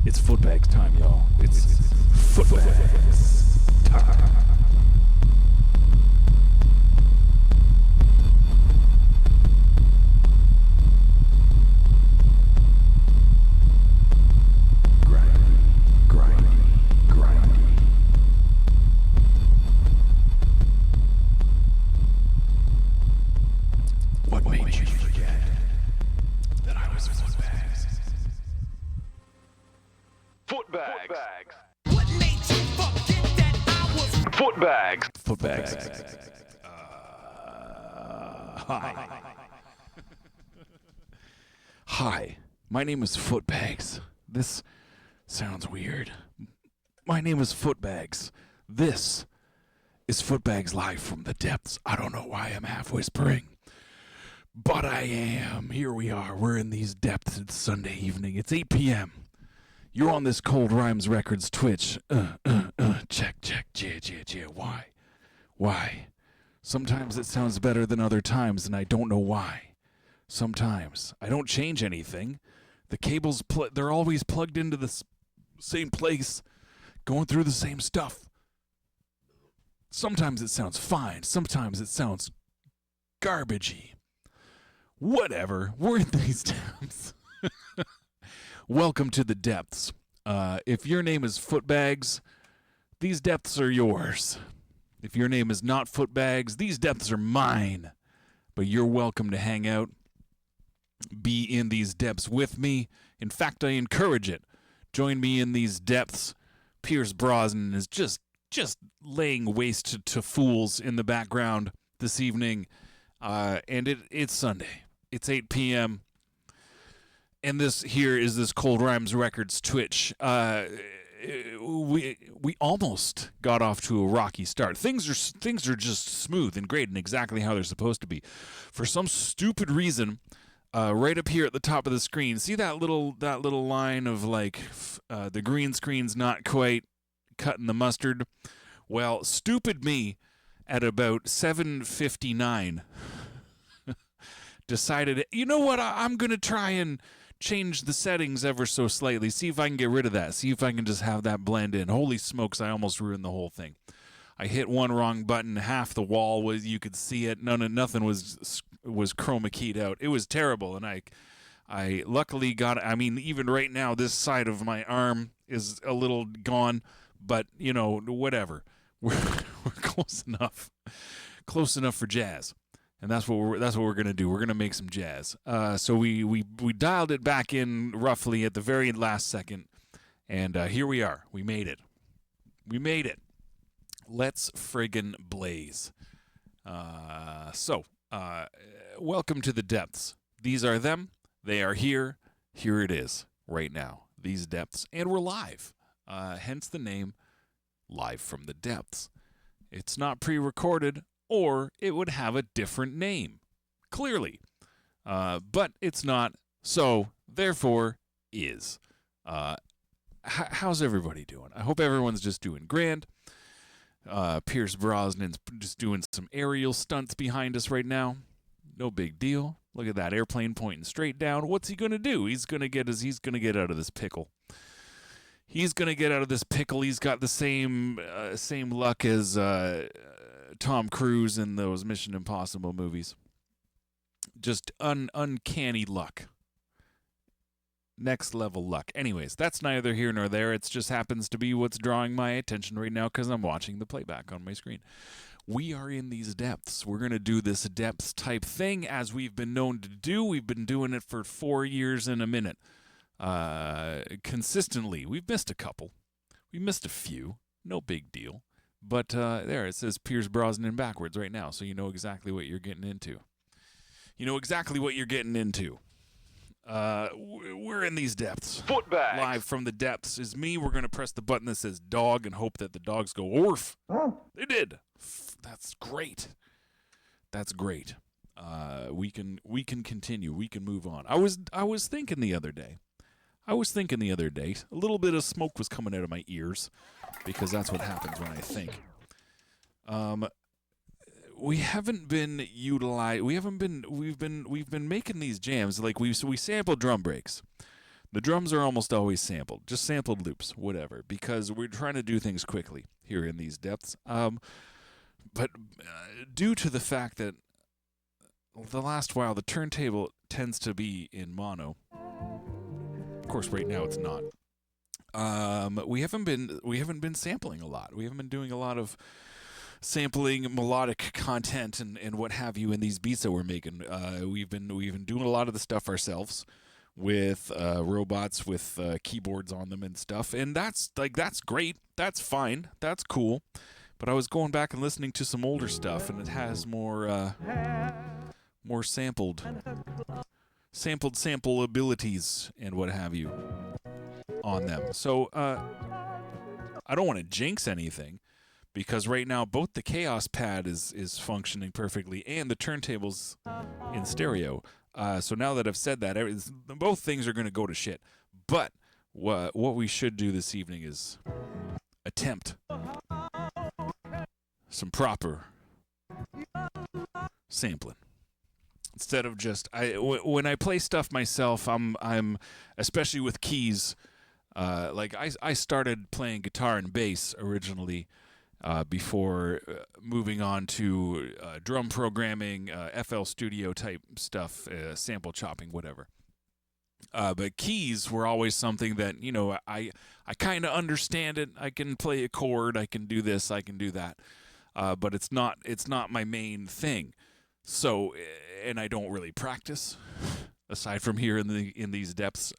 It's Footbags time, y'all. It's Footbags time. Grindy. What made you forget that I was Footbags? Footbags. What made you forget that I was Footbags? Footbags. Hi. Hi. My name is Footbags. This sounds weird. My name is Footbags. This is Footbags live from the depths. I don't know why I'm half whispering, but I am. Here we are. We're in these depths. It's Sunday evening. It's 8 p.m. You're on this Cold Rhymes Records Twitch. Check. Yeah. Why? Sometimes it sounds better than other times, and I don't know why. Sometimes. I don't change anything. The cables, they're always plugged into the same place, going through the same stuff. Sometimes it sounds fine. Sometimes it sounds garbagey. Whatever. We're in these depths. Welcome to the depths. If your name is Footbags, these depths are yours. If your name is not Footbags, these depths are mine. But you're welcome to hang out. be in these depths with me. In fact, I encourage it. Join me in these depths. Pierce Brosnan is just laying waste to fools in the background this evening. And it's Sunday. It's 8 p.m. And this here is this Cold Rhymes Records Twitch. We almost got off to a rocky start. Things are just smooth and great and exactly how they're supposed to be. For some stupid reason, right up here at the top of the screen, see that little line of like the green screen's not quite cutting the mustard. Well, stupid me at about 7:59 decided, you know what, I'm going to try and change the settings ever so slightly, see if I can get rid of that, see if I can just have that blend in. Holy smokes, I almost ruined the whole thing. I hit one wrong button, half the wall was, you could see it, nothing was chroma keyed out. It was terrible, and I luckily got, I mean, even right now, this side of my arm is a little gone, but, you know, whatever. We're close enough for jazz. And that's what we're gonna do. We're gonna make some jazz. So we dialed it back in roughly at the very last second, and here we are. We made it. Let's friggin' blaze. Welcome to the depths. These are them. They are here. Here it is right now. These depths, and we're live. Hence the name, Live from the Depths. It's not pre-recorded, or it would have a different name, clearly. But it's not, so therefore is. How's everybody doing? I hope everyone's just doing grand. Pierce Brosnan's just doing some aerial stunts behind us right now. No big deal. Look at that airplane pointing straight down. What's he gonna do? He's gonna get out of this pickle. He's gonna get out of this pickle. He's got the same luck as Tom Cruise in those Mission Impossible movies. Just uncanny luck. Next level luck. Anyways, that's neither here nor there. It just happens to be what's drawing my attention right now because I'm watching the playback on my screen. We are in these depths. We're going to do this depths type thing as we've been known to do. We've been doing it for 4 years and a minute. Consistently. We've missed a couple. We missed a few. No big deal. But there, it says Pierce Brosnan backwards right now, so you know exactly what you're getting into. We're in these depths. Footbags. Live from the depths is me. We're going to press the button that says dog and hope that the dogs go orf. They did. That's great. We can continue. We can move on. I was thinking the other day, a little bit of smoke was coming out of my ears because that's what happens when I think. We've been making these jams, like we sample drum breaks. The drums are almost always sampled, just sampled loops, whatever, because we're trying to do things quickly here in these depths. But due to the fact that the last while the turntable tends to be in mono, of course right now it's not. We haven't been sampling a lot. We haven't been doing a lot of sampling melodic content and what have you in these beats that we're making. We've been doing a lot of the stuff ourselves with robots with keyboards on them and stuff, and that's great. That's fine. That's cool. But I was going back and listening to some older stuff, and it has more sampled sample abilities and what have you on them. So I don't want to jinx anything, because right now both the Chaos Pad is functioning perfectly and the turntable's in stereo. So now that I've said that, both things are going to go to shit. But what we should do this evening is attempt some proper sampling. Instead of just when I play stuff myself, I'm especially with keys. Like I started playing guitar and bass originally before moving on to drum programming, FL Studio type stuff, sample chopping, whatever. But keys were always something that, you know, I kind of understand it. I can play a chord. I can do this. I can do that. But it's not my main thing. So, and I don't really practice. aside from here in these depths,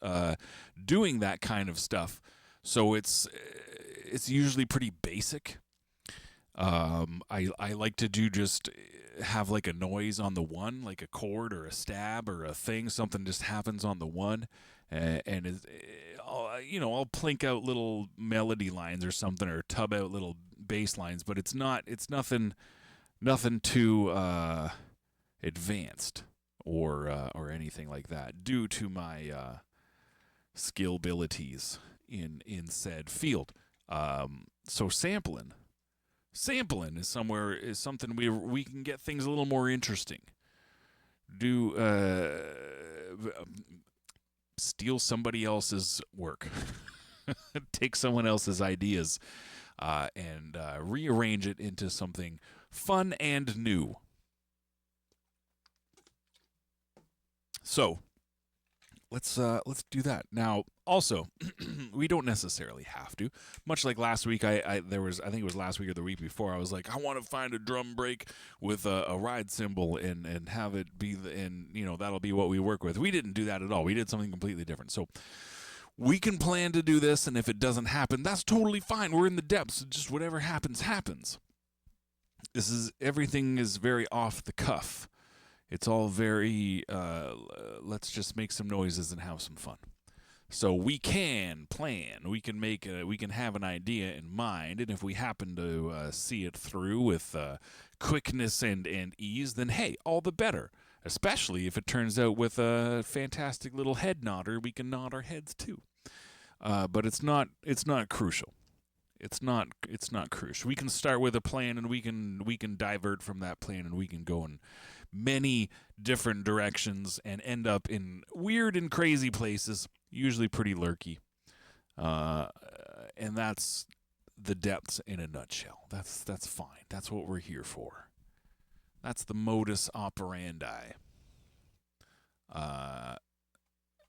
doing that kind of stuff. So it's usually pretty basic. I like to do just have like a noise on the one, like a chord or a stab or a thing. Something just happens on the one, and I'll plink out little melody lines or something, or tub out little bass lines. But it's nothing too advanced or anything like that, due to my skill abilities in said field. So sampling is something we can get things a little more interesting. Steal somebody else's work, take someone else's ideas, and rearrange it into something fun and new. So let's do that. Now, also, we don't necessarily have to. Much like last week, I think it was last week or the week before, I was like, I want to find a drum break with a ride cymbal and have it be that'll be what we work with. We didn't do that at all. We did something completely different. So we can plan to do this, and if it doesn't happen, that's totally fine. We're in the depths. Just whatever happens, happens. Everything is very off the cuff. It's all very, let's just make some noises and have some fun. So we can plan, we can have an idea in mind, and if we happen to see it through with quickness and ease, then hey, all the better. Especially if it turns out with a fantastic little head nodder, we can nod our heads too. But it's not crucial. It's not crucial. We can start with a plan, and we can divert from that plan, and we can go in many different directions and end up in weird and crazy places, usually pretty lurky. And that's the depths in a nutshell. That's fine. That's what we're here for. That's the modus operandi.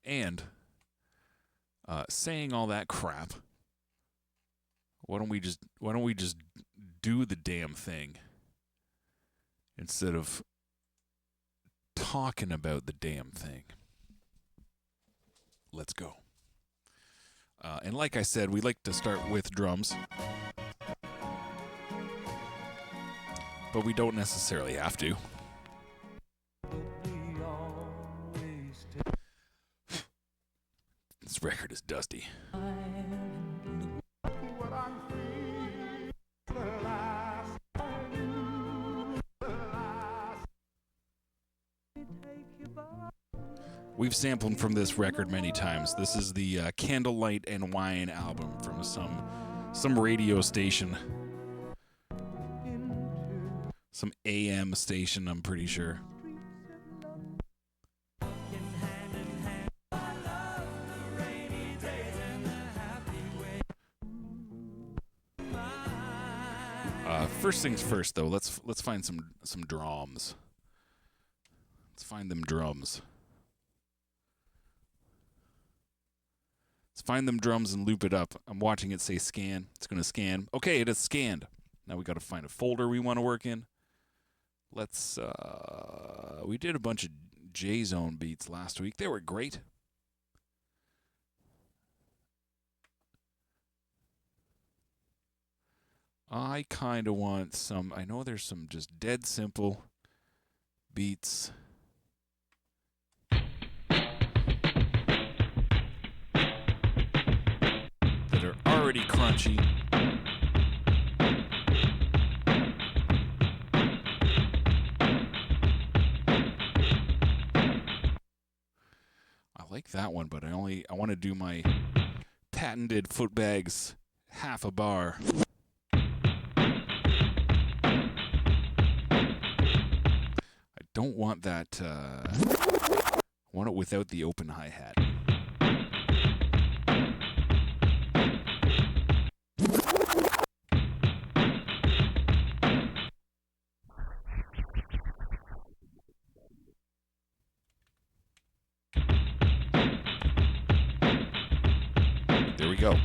And saying all that crap, why don't we just do the damn thing instead of talking about the damn thing? Let's go. And like I said, we like to start with drums, but we don't necessarily have to. This record is dusty. We've sampled from this record many times. This is the Candlelight and Wine album from some radio station. Some AM station, I'm pretty sure. First things first, though. Let's find some drums. Let's find them drums. Let's find them drums and loop it up. I'm watching it say scan. It's going to scan. Okay, it is scanned. Now we got to find a folder we want to work in. Let's. We did a bunch of J-Zone beats last week. They were great. I kind of want some. I know there's some just dead simple beats. That are already crunchy. I like that one, but I want to do my patented Footbags half a bar. I don't want that. I want it without the open hi-hat. There we go.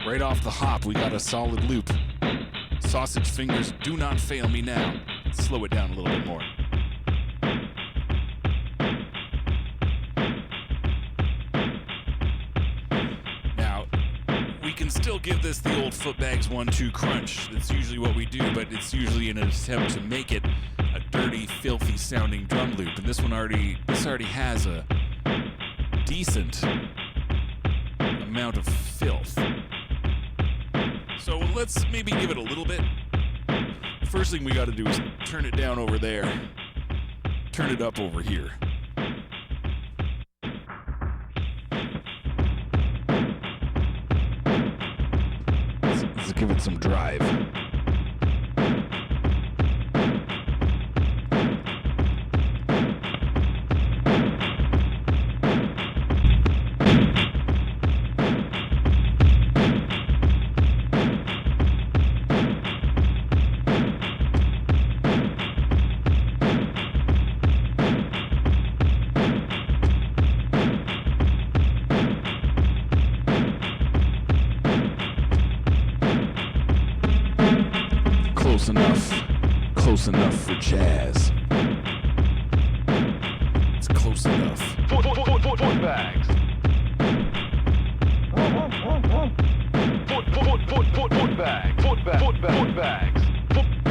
Right off the hop, we got a solid loop. Sausage fingers, do not fail me now. Slow it down a little bit more. give this the old Footbags 1-2 crunch. That's usually what we do, but it's usually in an attempt to make it a dirty, filthy sounding drum loop. And this already has a decent amount of filth. So let's maybe give it a little bit. First thing we got to do is turn it down over there, turn it up over here. Let's give it some drive. Close enough for jazz. It's close enough. Footbags.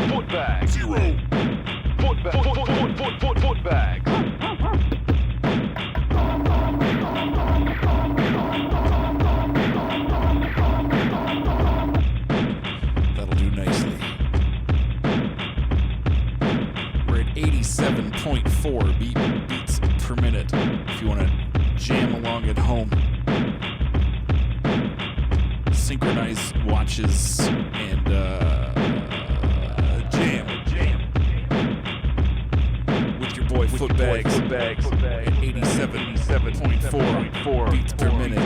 Footbags. Zero. Footbags. That'll do nicely. We're at 87.4 beats per minute. If you want to jam along at home, synchronize watches and jam with your boy Footbags at 87.4 beats per minute.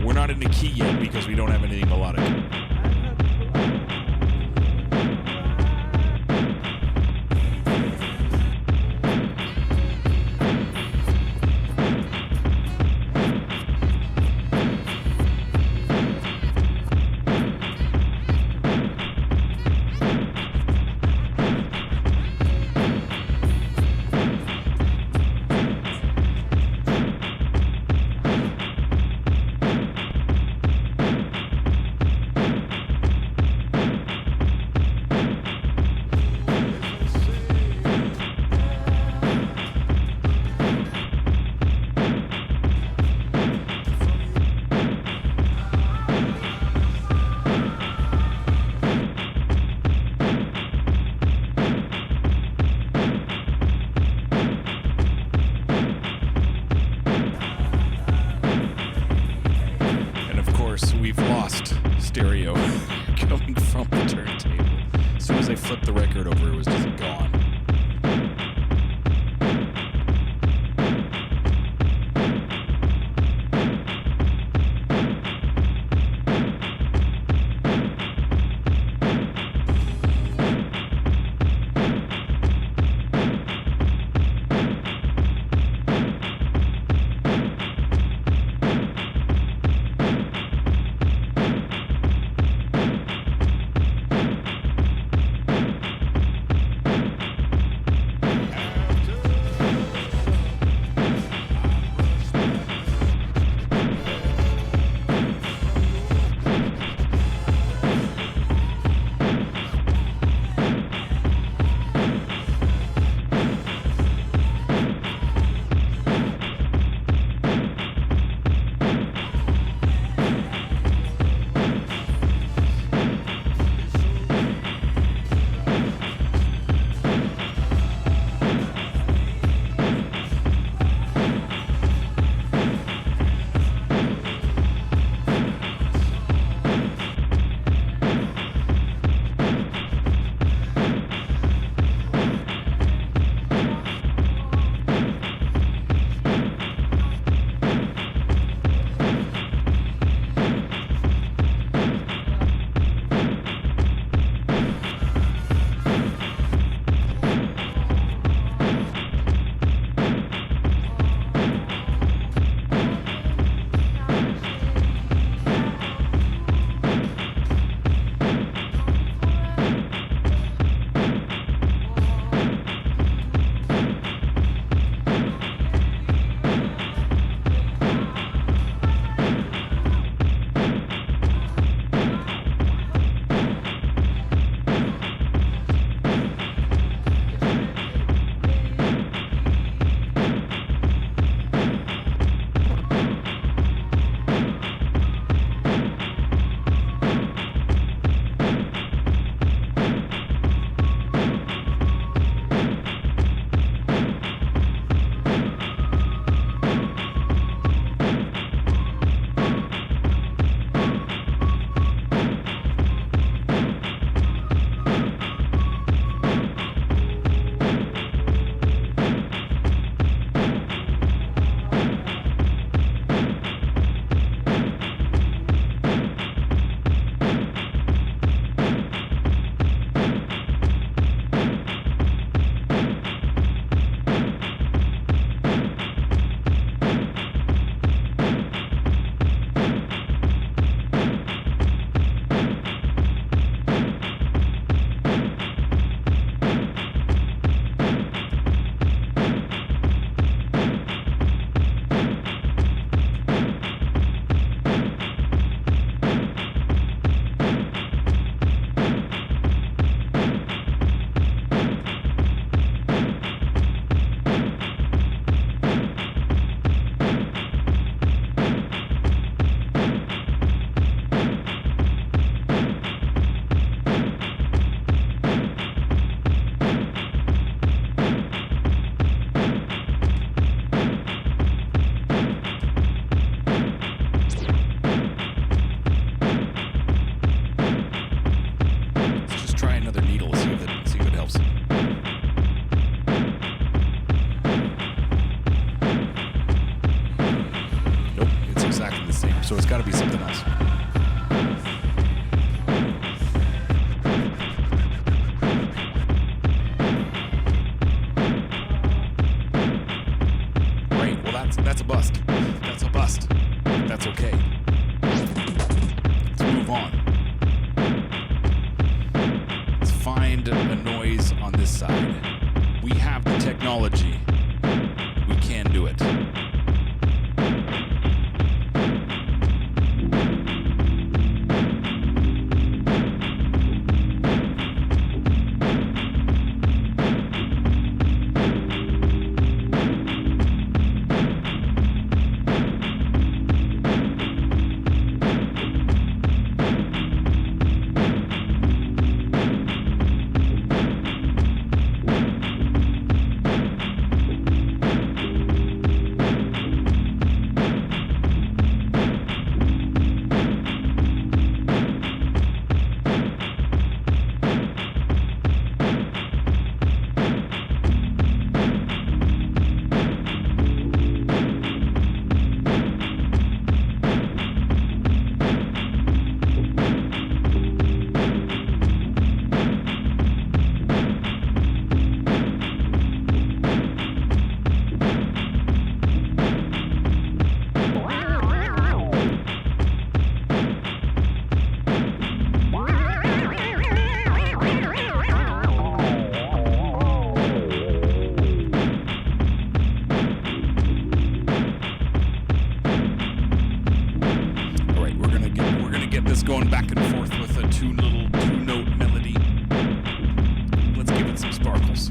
We're not in the key yet because we don't have anything melodic. We've lost stereo coming from the turntable. As soon as I flipped the record over, it was just gone. so it's got to be something else. Right, well that's a bust. That's a bust. That's okay. Let's move on. Let's find a noise on this side. We have the technology. We can do it. Going back and forth with a two-note melody. Let's give it some sparkles.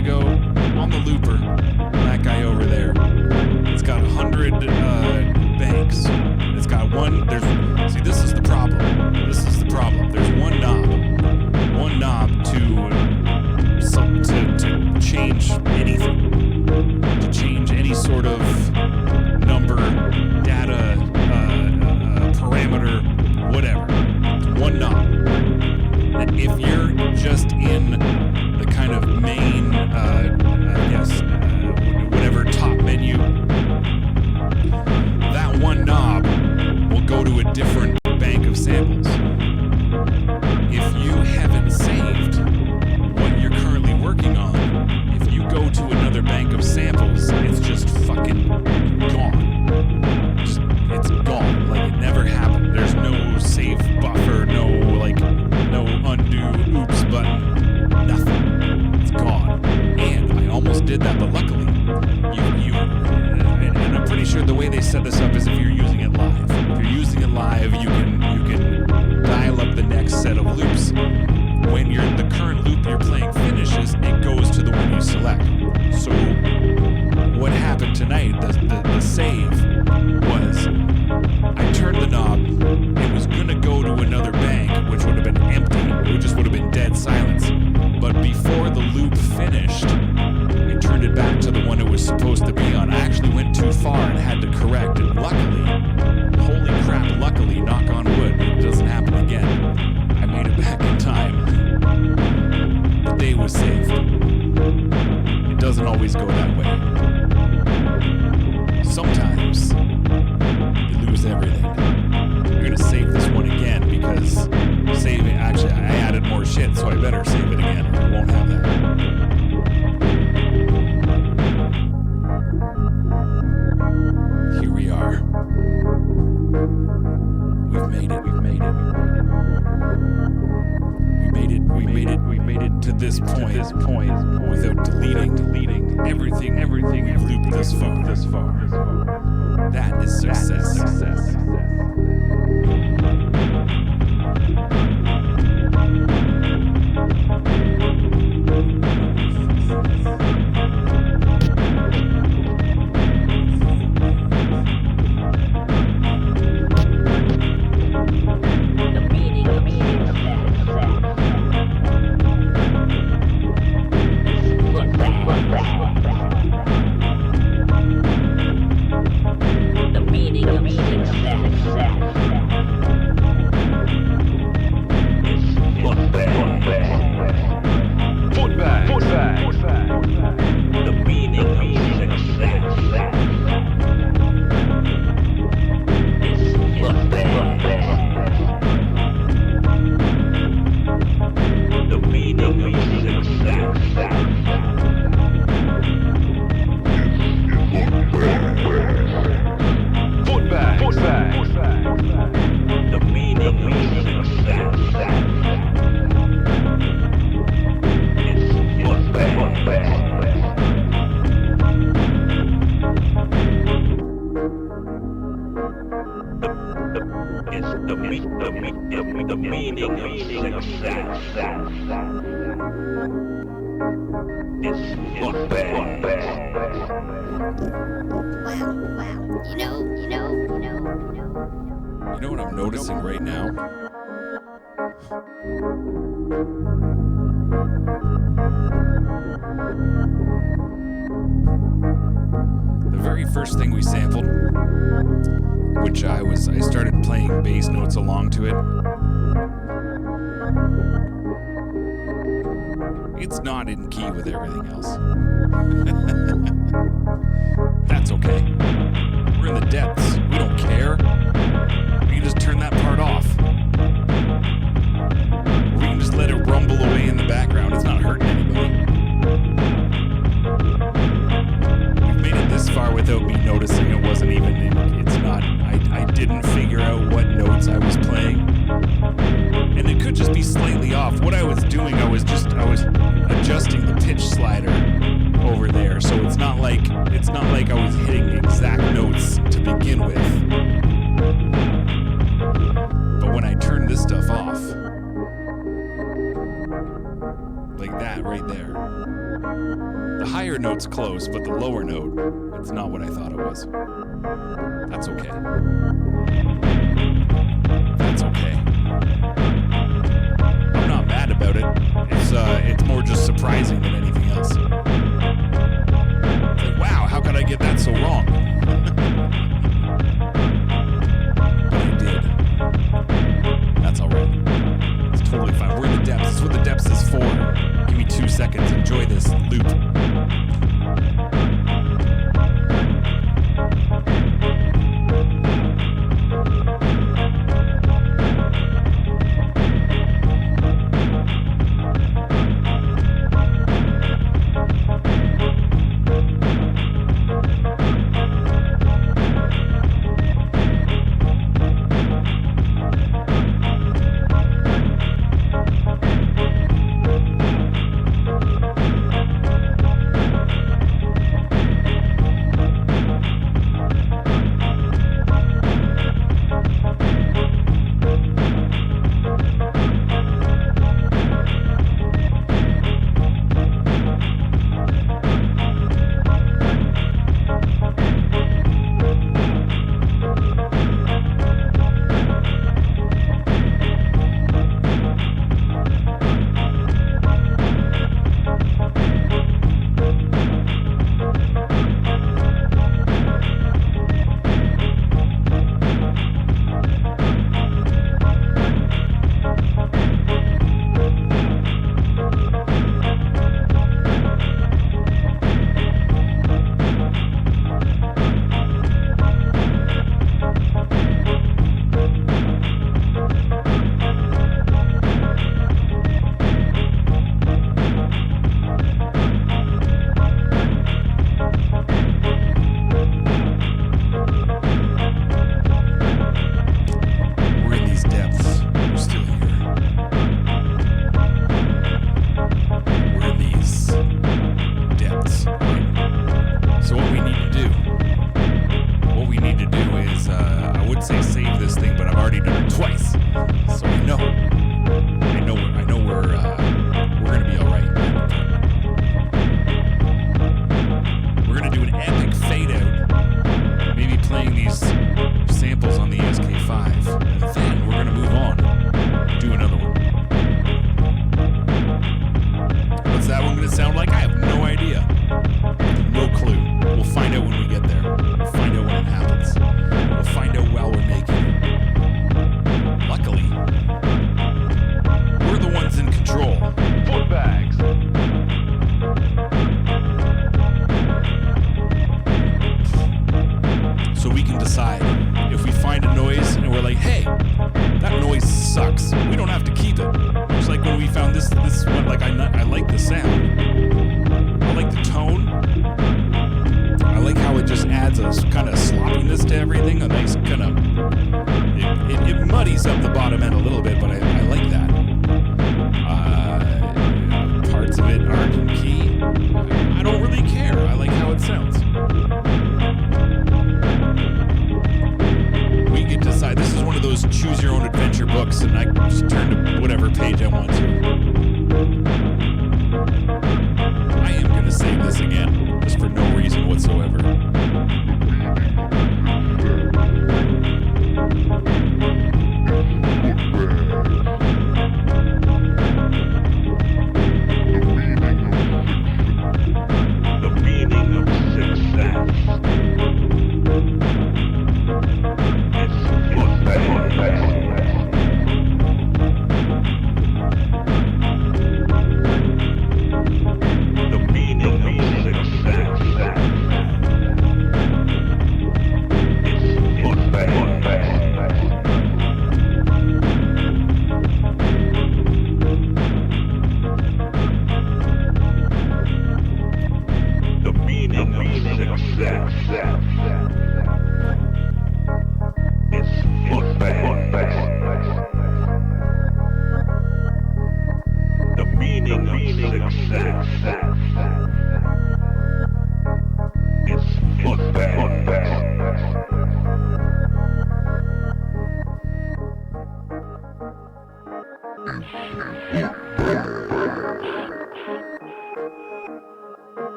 gonna go on the looper. That guy over there. It's got 100 banks. It's got one. See, this is the problem. There's one knob to change anything, to change any sort of number, data, parameter, whatever. One knob. And if you're just in the kind of main, whatever top menu, that one knob will go to a different bank of samples. If you haven't saved what you're currently working on, if you go to another bank of samples, it's just fucking gone. It's gone. Like, it never happened. There's no save buffer, no undo oops button, nothing. It's gone. And I almost did that, but luckily, and I'm pretty sure the way they set this up is if you're using it live. If you're using it live, you can dial up the next set of loops. When the current loop you're playing finishes, it goes to the one you select. So what happened tonight, the save was, I turned the knob, it was gonna go to another bank, which would have been empty, it just would have been dead silence. But before the loop finished, I turned it back to the one it was supposed to be on. I actually went too far and had to correct, and luckily, holy crap, luckily, knock on wood, it doesn't happen again. I made it back in time. The day was saved. It doesn't always go that way. Sometimes you lose everything. You're gonna save this one again because actually I added more shit, so I better save it again or I won't have that. Here we are. We've made it. We made it to this point without deleting everything we've looped this far. That is success. You know what I'm noticing right now? The very first thing we sampled, which I started playing bass notes along to it. It's not in key with everything else. That's okay. We're in the depths. We don't care. We can just turn that part off. We can just let it rumble away in the background. It's not hurting anybody. We've made it this far without me noticing it wasn't even it's not. I didn't figure out what notes I was playing. And it could just be slightly off. What I was doing, I was adjusting the pitch slider over there. So it's not like I was hitting exact notes to begin with. But when I turn this stuff off, Like that right there. The higher note's close, but the lower note, it's not what I thought it was. That's okay. That's okay. I'm not mad about it. It's more just surprising than anything else. It's like, wow, how could I get that so wrong? But I did. That's alright. It's totally fine. We're in the depths. That's what the depths is for. Give me 2 seconds. Enjoy this loop.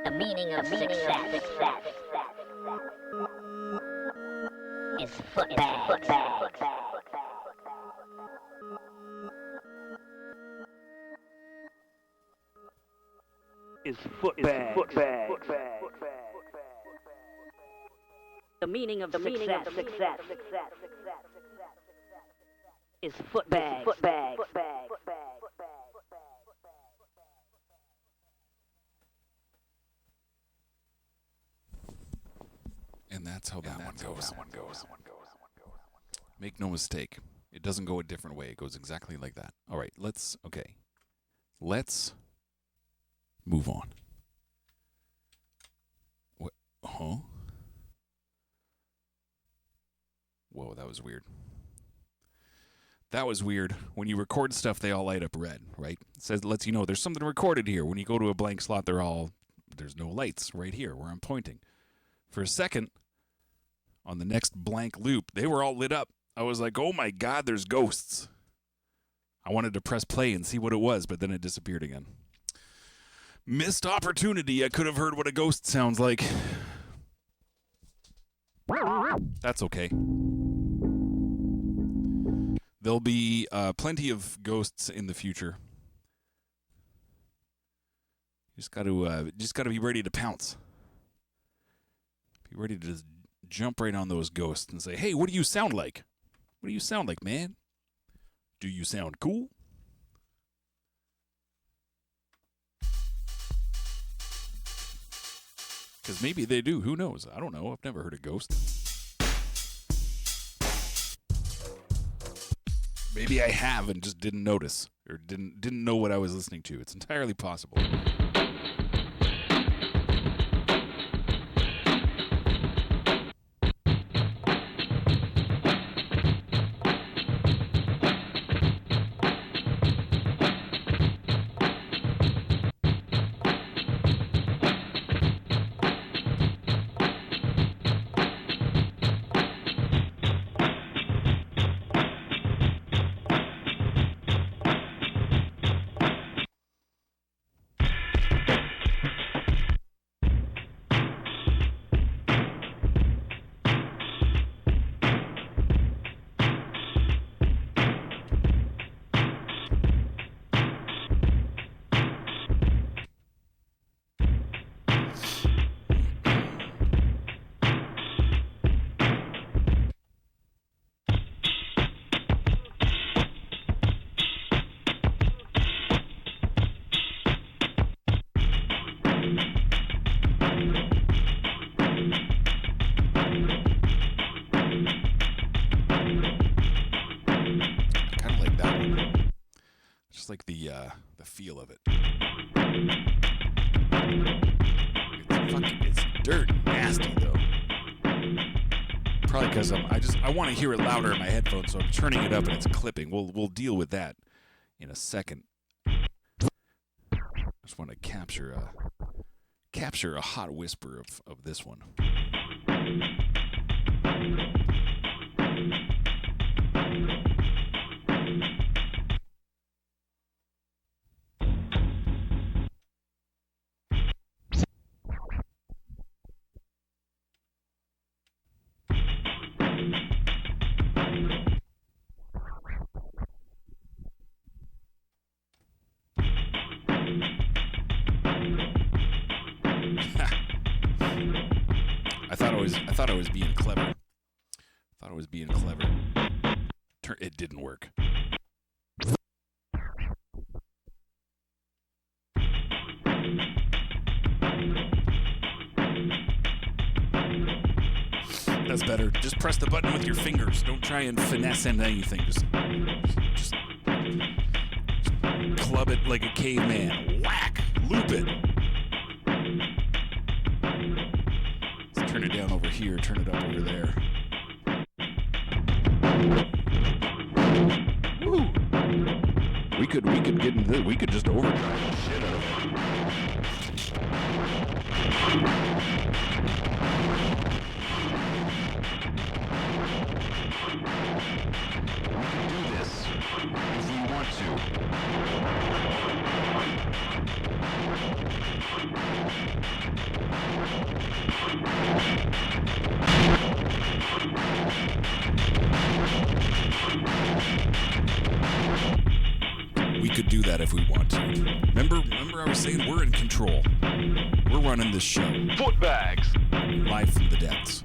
The meaning of success is footbags. Is footbags. The meaning of success is footbags. And that's how that one goes. Make no mistake. It doesn't go a different way. It goes exactly like that. All right, let's move on. What? Huh? Whoa, that was weird. That was weird. When you record stuff, they all light up red, right? It lets you know there's something recorded here. When you go to a blank slot, there's no lights right here where I'm pointing. For a second, on the next blank loop, they were all lit up. I was like, oh my God, there's ghosts. I wanted to press play and see what it was, but then it disappeared again. Missed opportunity. I could have heard what a ghost sounds like. That's okay. There'll be plenty of ghosts in the future. You just got to be ready to pounce. Be ready to just jump right on those ghosts and say, "Hey, what do you sound like? What do you sound like, man? Do you sound cool?" Because maybe they do. Who knows? I don't know. I've never heard a ghost. Maybe I have and just didn't notice or didn't know what I was listening to. It's entirely possible. Like the feel of it. It's dirt nasty though. Probably because I want to hear it louder in my headphones, so I'm turning it up and it's clipping. We'll deal with that in a second. I just want to capture a hot whisper of this one. I thought I was being clever. It didn't work. That's better. Just press the button with your fingers. Don't try and finesse into anything. Just club it like a caveman. Whack! Loop it. Let's Turn it down over here, turn it up over there. Woo! We could get into this. We could just overdrive the shit out of it. We can do this if we want to. We could do that if we want to. Remember I was saying we're in control. We're running this show. Footbags. Live from the depths.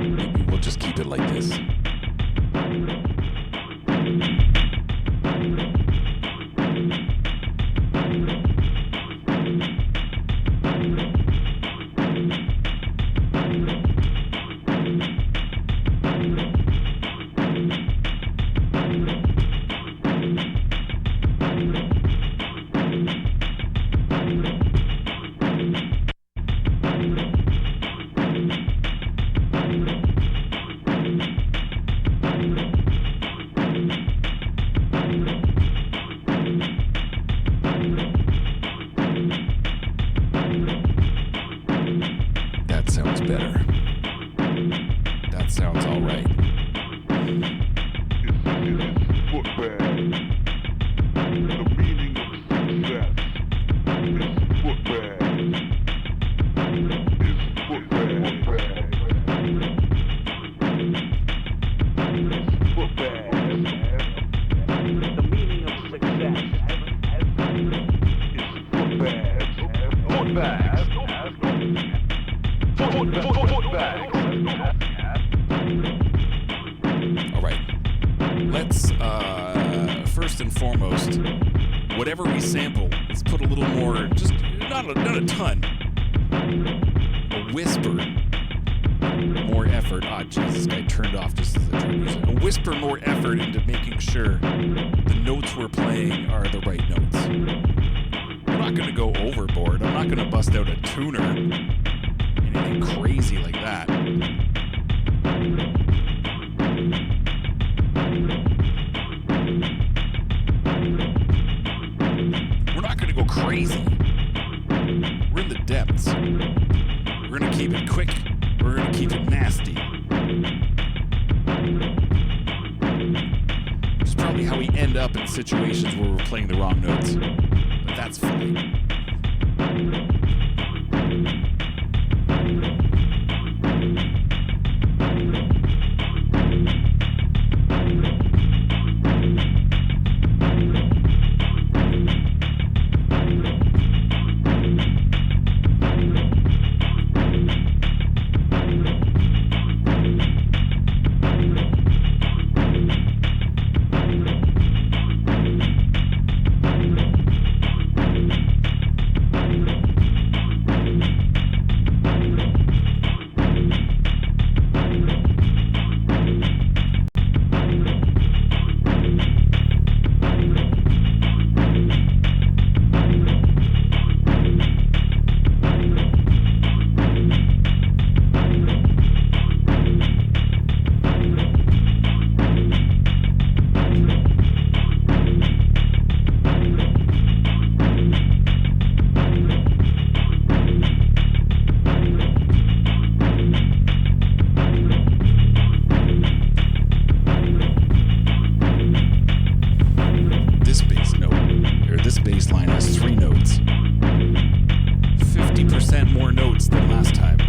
Maybe we'll just keep it like this. That sounds better. That sounds all right. Footbags. The meaning of success is footbags. Is footbags. Footbags. The meaning of success is footbags. Footbags. Footbags. All right. Let's, first and foremost, whatever we sample, let's put a little more, just not a ton, a whisper, more effort. Ah, Jesus, this guy turned off just as I tried to use it. A whisper more effort into making sure the notes we're playing are the right notes. I'm not going to go overboard. I'm not going to bust out a tuner, anything crazy like that. We're not going to go crazy. We're in the depths. We're going to keep it quick. We're going to keep it nasty. It's probably how we end up in situations where we're playing the wrong notes. But that's fine. This bass line has 3 notes. 50% more notes than last time.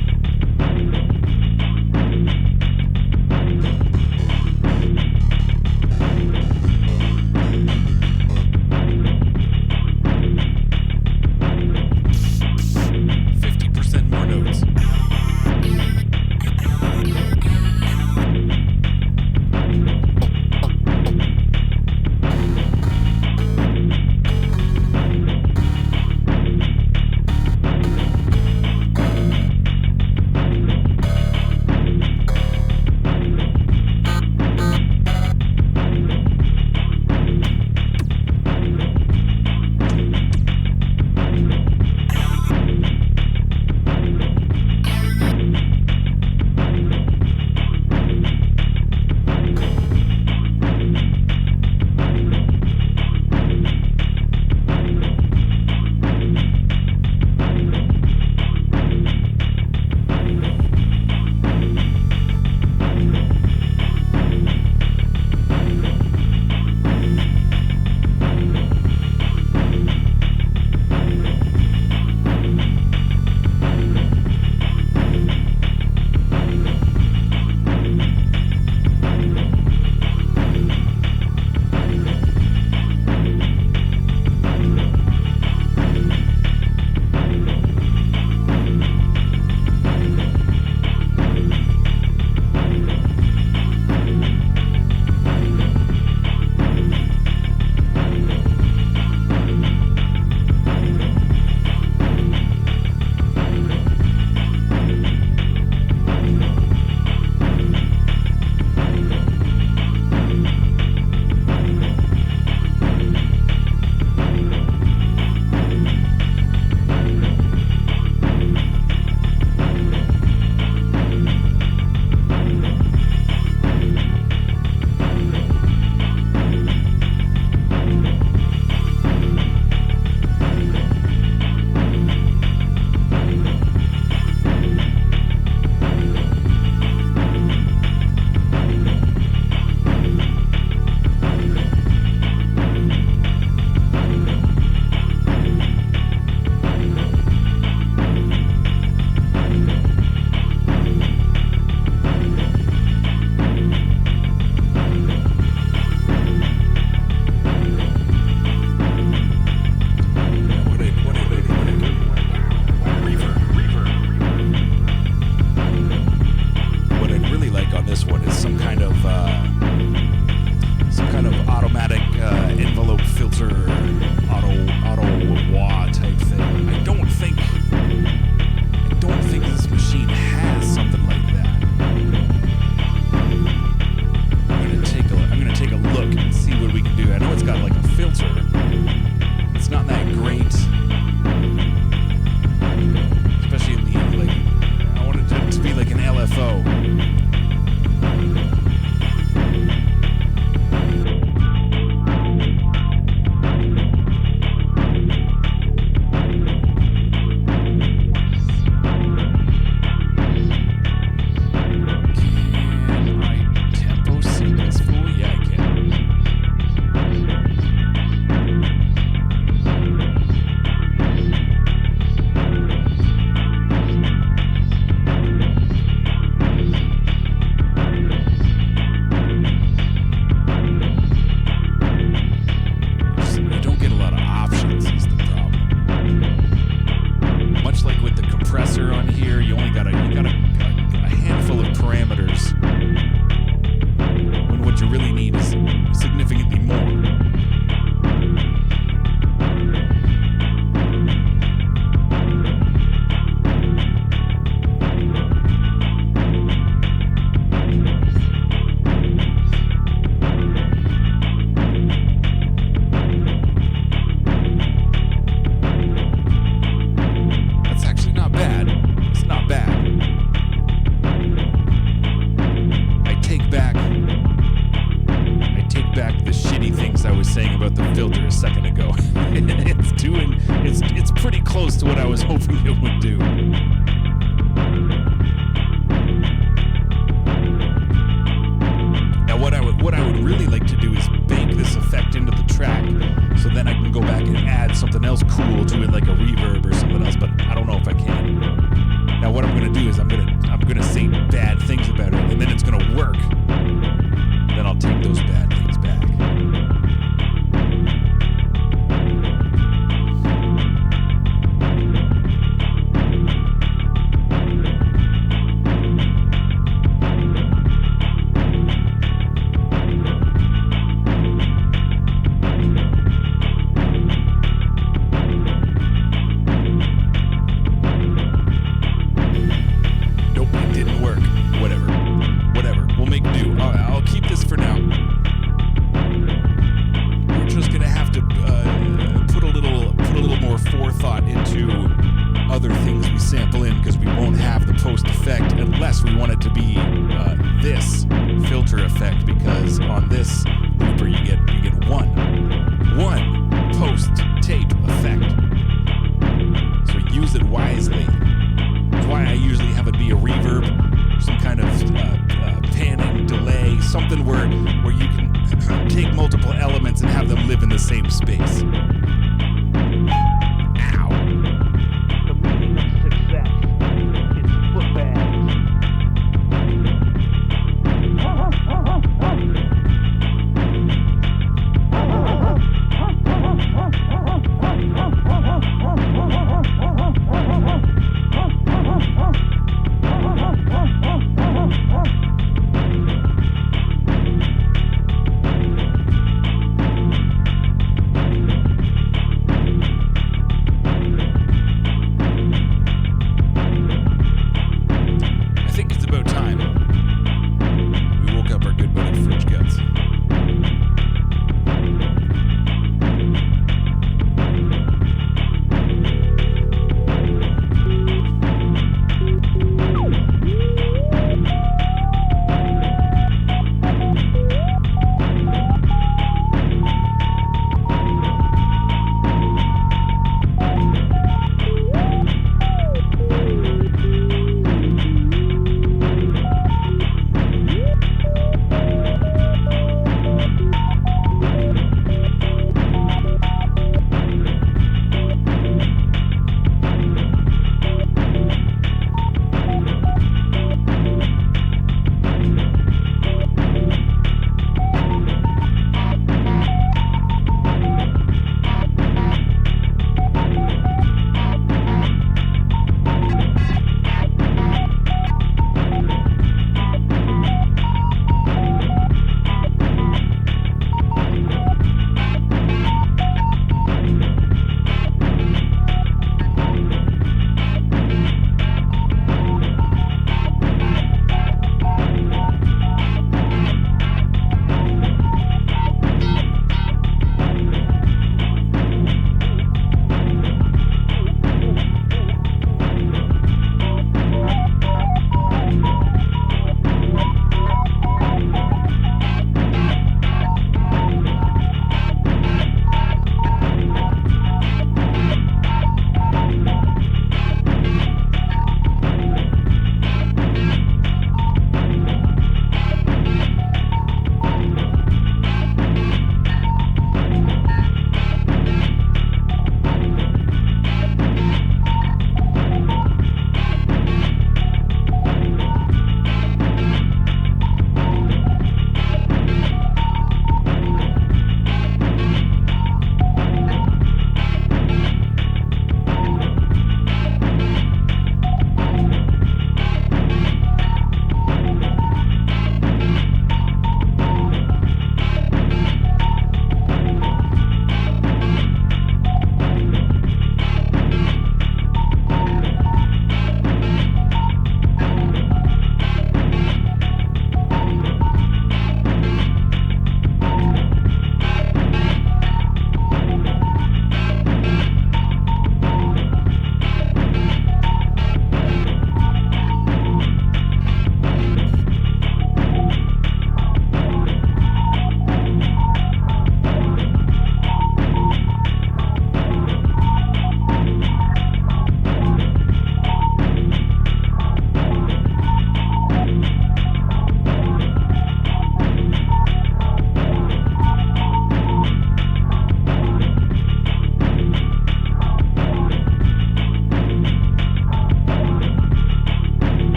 close to what I was hoping it would do. Now what I would really like to do is bake this effect into the track, so then I can go back and add something else cool to it, like a reverb or something else, but I don't know if I can. Now what I'm gonna do is I'm gonna say bad things about it, and then it's gonna work. Then I'll take those bad things back. Nope, it didn't work. Whatever. We'll make do. I'll keep this for now. We're just gonna have to put a little more forethought into other things we sample in, because we won't have the post effect unless we want it to be this filter effect, because on this looper you get one post tape effect. So use it wisely. That's why I usually have it be a reverb, some kind of panning, delay, something where you can take multiple elements and have them live in the same space. Ow. The meaning of success is footbags.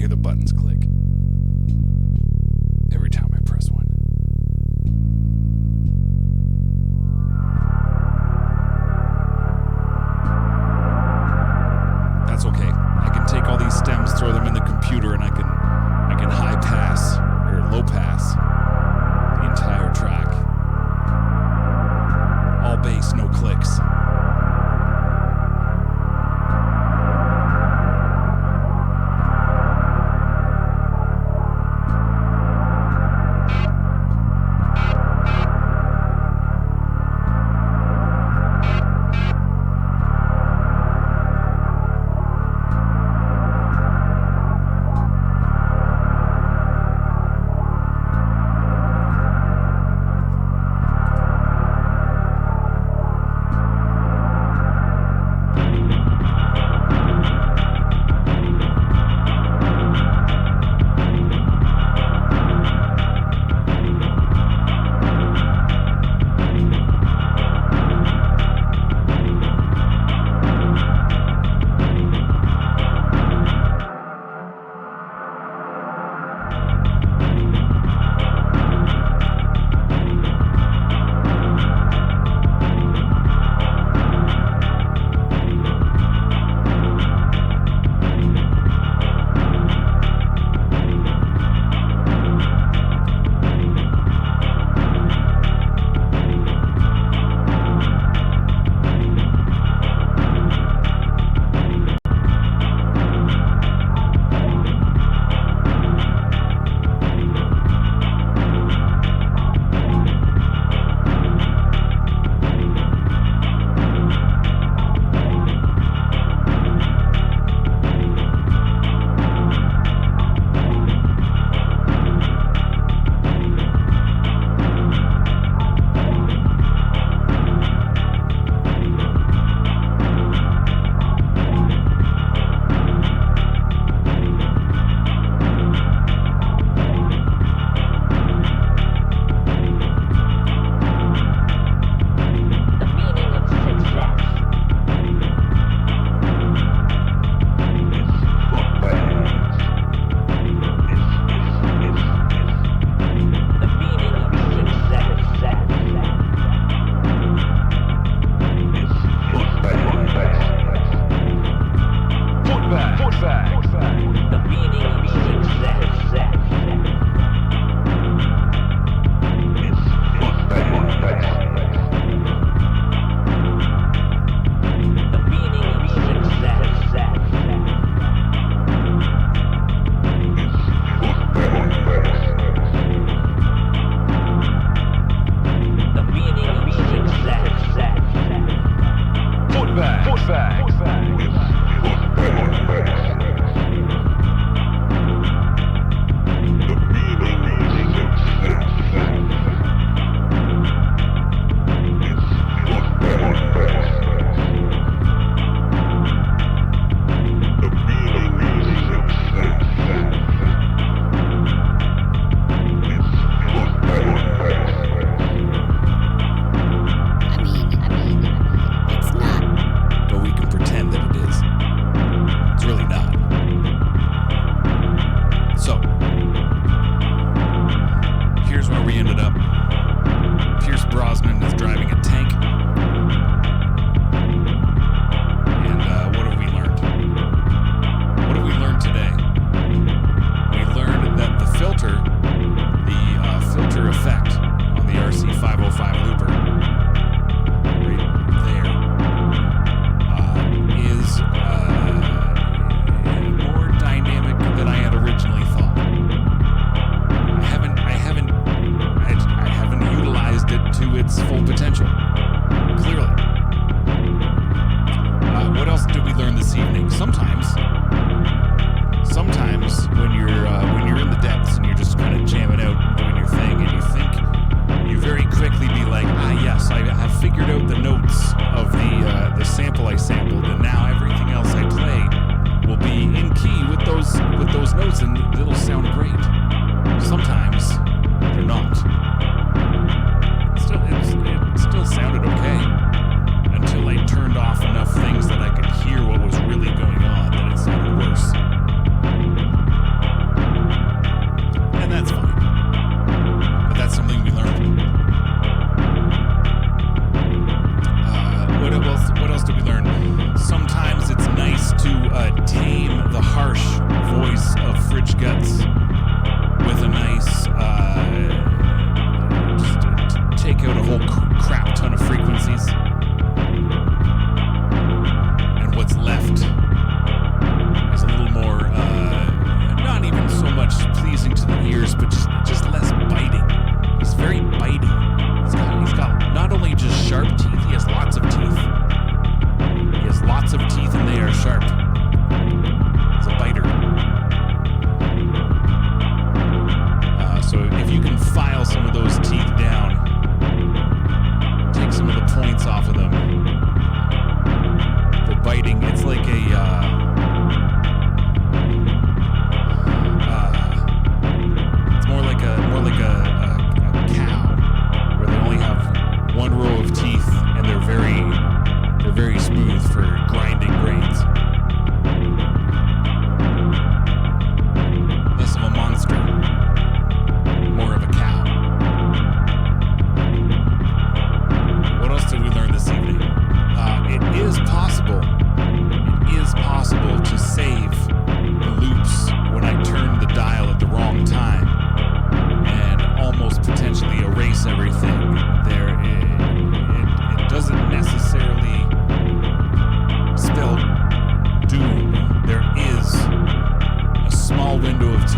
hear the buttons click every time I press one. That's okay. I can take all these stems, throw them in the computer, and I can high pass or low pass the entire track. All bass, no clicks.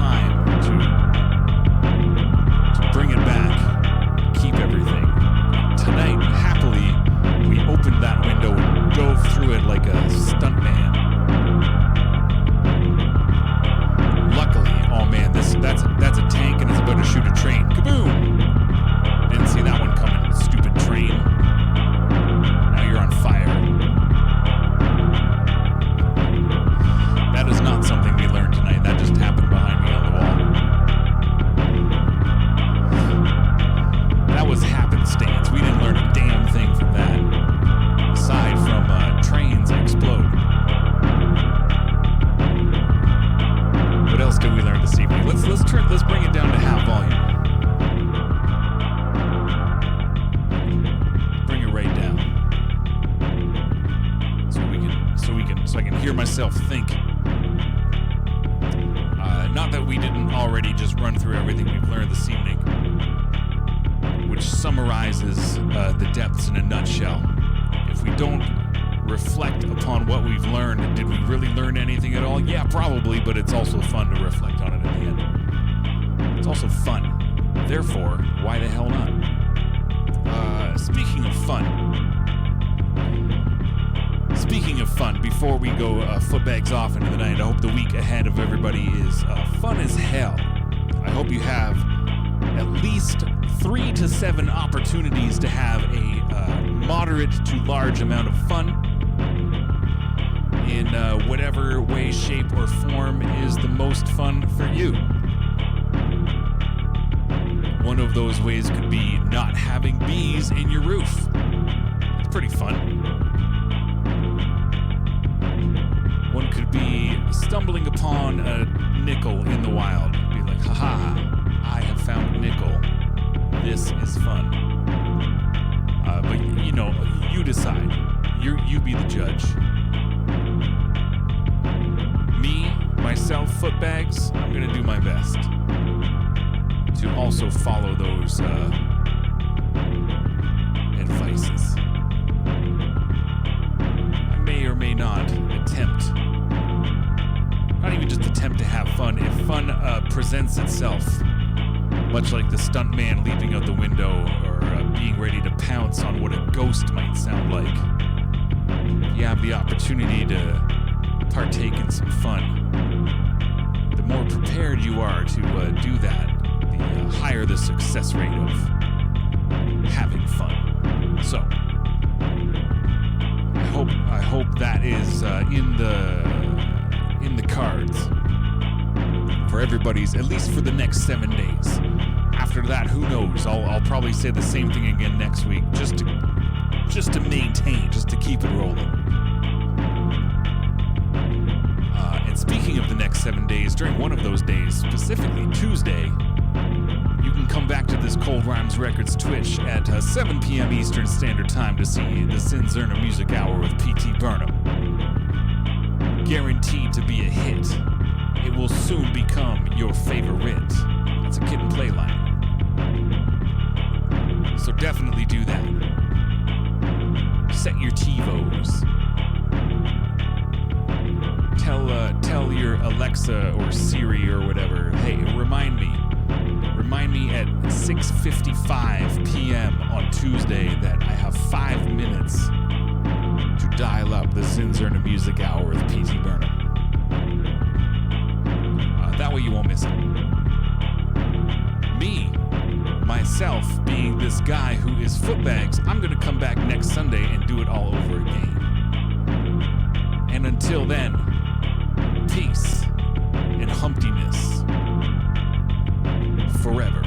time to bring it back, keep everything. Tonight, happily, we opened that window and dove through it like a stuntman. Luckily, oh man, that's a tank and it's about to shoot a train. Kaboom! Didn't see that one coming, stupid train. Now you're on fire. That is not something we learned tonight. That just happened behind me on the wall. That was happenstance. We didn't learn a damn thing from that. Aside from trains explode. What else did we learn this evening? Let's bring it down to half volume. Bring it right down. So I can hear myself think. Not that we didn't already just run through everything we've learned this evening, which summarizes the depths in a nutshell. If we don't reflect upon what we've learned, did we really learn anything at all? Yeah, probably, but it's also fun to reflect on it at the end. It's also fun. Therefore, why the hell not? Speaking of fun, before we go footbags off into the night, I hope the week ahead of everybody is fun as hell. I hope you have at least 3 to 7 opportunities to have a moderate to large amount of fun in whatever way, shape, or form is the most fun for you. One of those ways could be not having bees in your roof. It's pretty fun. One could be stumbling upon a nickel in the wild. Be like, haha, I have found a nickel. This is fun. But, you know, you decide. You be the judge. Me, myself, Footbags, I'm going to do my best to also follow those advices. I may or may not attempt, not even just attempt to have fun, if fun presents itself, much like the stuntman leaping out the window or being ready to pounce on what a ghost might sound like. If you have the opportunity to partake in some fun, the more prepared you are to do that, the higher the success rate of having fun. So, I hope that is in the cards for everybody's, at least for the next 7 days. After that, who knows? I'll probably say the same thing again next week, just to maintain, just to keep it rolling. And speaking of the next 7 days, during one of those days, specifically Tuesday, you can come back to this Cold Rhymes Records Twitch at 7 p.m. Eastern Standard Time to see the Sin Zerna Music Hour with P.T. Burnham. Guaranteed to be a hit. It will soon become your favorite. That's a Kid and Play line. So definitely do that. Set your TiVos. Tell your Alexa or Siri or whatever, hey, remind me at 6:55 p.m. on Tuesday that I have 5 minutes to dial up the Sin Zerna Music Hour with P.T. Burnham. That way you won't miss it. Me, myself, being this guy who is Footbags, I'm going to come back next Sunday and do it all over again. And until then, peace and humptiness forever.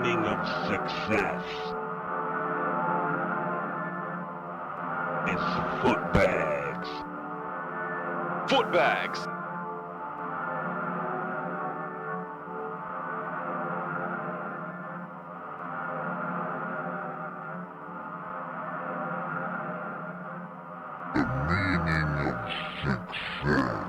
meaning of success is footbags. Footbags. The meaning of success.